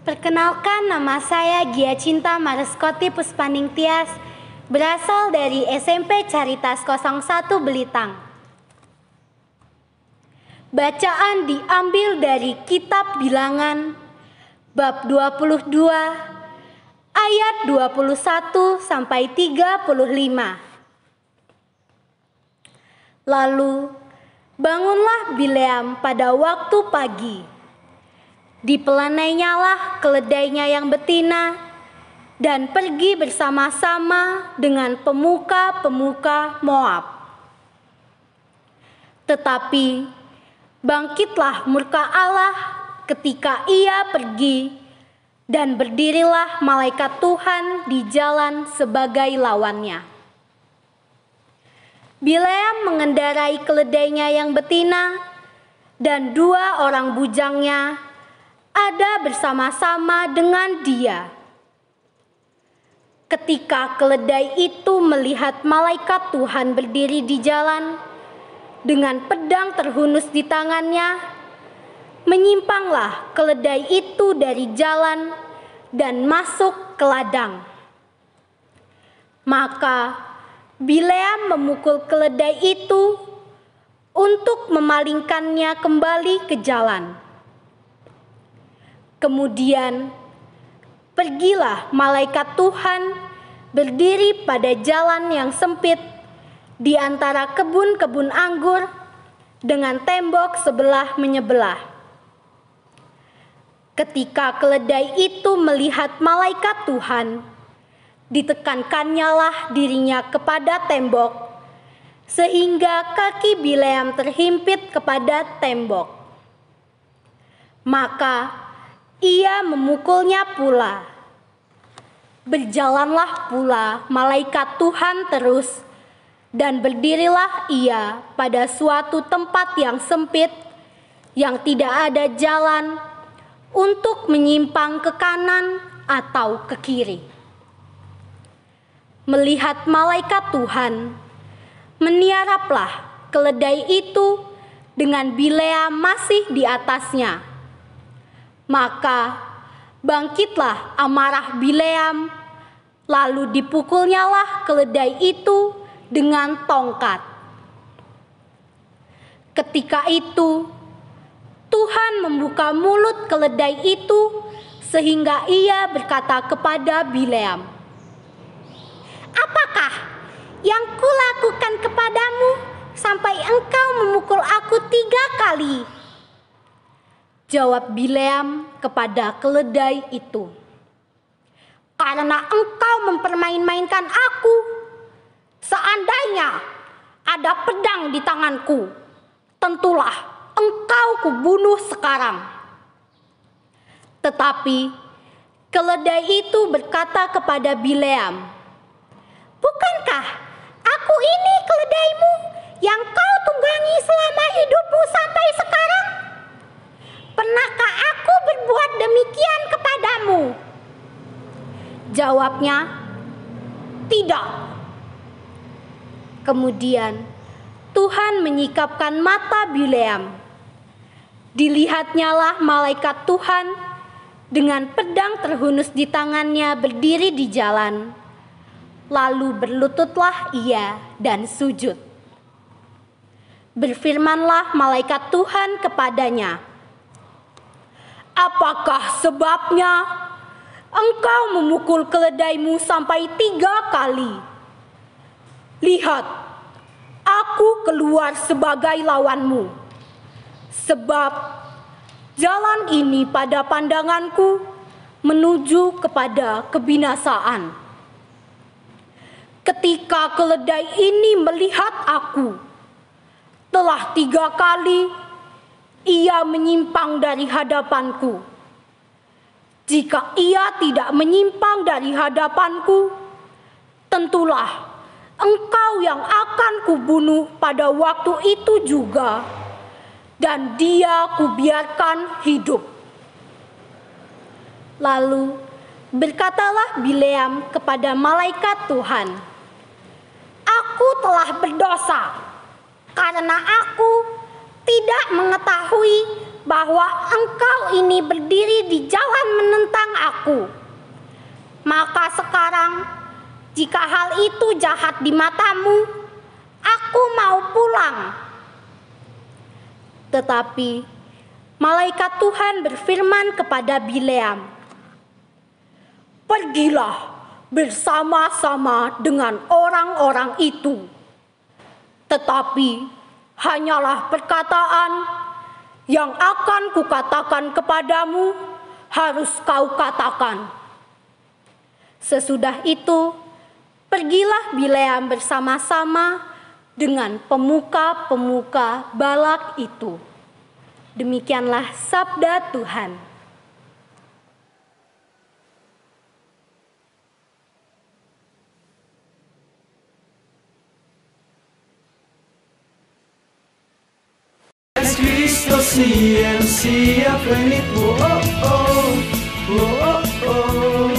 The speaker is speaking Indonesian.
Perkenalkan, nama saya Gia Cinta Mariskoti Puspaning Tias, berasal dari SMP Caritas 01 Belitang. Bacaan diambil dari Kitab Bilangan, bab 22, ayat 21 sampai 35. Lalu, bangunlah Bileam pada waktu pagi. Dipelanainya keledainya yang betina dan pergi bersama-sama dengan pemuka-pemuka Moab. Tetapi bangkitlah murka Allah ketika ia pergi, dan berdirilah malaikat Tuhan di jalan sebagai lawannya. Bileam mengendarai keledainya yang betina, dan 2 orang bujangnya ada bersama-sama dengan dia. Ketika keledai itu melihat malaikat Tuhan berdiri di jalan dengan pedang terhunus di tangannya, menyimpanglah keledai itu dari jalan dan masuk ke ladang. Maka Bileam memukul keledai itu untuk memalingkannya kembali ke jalan. Kemudian pergilah malaikat Tuhan berdiri pada jalan yang sempit di antara kebun-kebun anggur dengan tembok sebelah menyebelah. Ketika keledai itu melihat malaikat Tuhan, ditekankannya dirinya kepada tembok, sehingga kaki Bileam terhimpit kepada tembok. Maka ia memukulnya pula. Berjalanlah pula malaikat Tuhan terus, dan berdirilah ia pada suatu tempat yang sempit, yang tidak ada jalan untuk menyimpang ke kanan atau ke kiri. Melihat malaikat Tuhan, meniaraplah keledai itu dengan Bileam masih di atasnya. Maka bangkitlah amarah Bileam, lalu dipukulnyalah keledai itu dengan tongkat. Ketika itu Tuhan membuka mulut keledai itu sehingga ia berkata kepada Bileam, "Apakah yang kulakukan kepadamu sampai engkau memukul aku 3 kali?" Jawab Bileam kepada keledai itu, "Karena engkau mempermain-mainkan aku. Seandainya ada pedang di tanganku, tentulah engkau kubunuh sekarang." Tetapi keledai itu berkata kepada Bileam, "Bukankah aku ini keledaimu yang kau tunggangi selama hidupmu sampai sekarang? Pernahkah aku berbuat demikian kepadamu?" Jawabnya, "Tidak." Kemudian Tuhan menyikapkan mata Bileam. Dilihatnyalah malaikat Tuhan dengan pedang terhunus di tangannya berdiri di jalan. Lalu berlututlah ia dan sujud. Berfirmanlah malaikat Tuhan kepadanya, "Apakah sebabnya engkau memukul keledaimu sampai 3 kali? Lihat, aku keluar sebagai lawanmu, sebab jalan ini pada pandanganku menuju kepada kebinasaan. Ketika keledai ini melihat aku, telah 3 kali ia menyimpang dari hadapanku. Jika ia tidak menyimpang dari hadapanku, tentulah engkau yang akan kubunuh pada waktu itu juga, dan dia kubiarkan hidup." Lalu berkatalah Bileam kepada malaikat Tuhan, "Aku telah berdosa karena aku tidak mengetahui bahwa engkau ini berdiri di jalan menentang aku. Maka sekarang, jika hal itu jahat di matamu, aku mau pulang." Tetapi malaikat Tuhan berfirman kepada Bileam, "Pergilah bersama-sama dengan orang-orang itu. Tetapi hanyalah perkataan yang akan kukatakan kepadamu harus kau katakan." Sesudah itu, pergilah Bileam bersama-sama dengan pemuka-pemuka Balak itu. Demikianlah sabda Tuhan. Kristus siap penipu, oh oh, oh oh.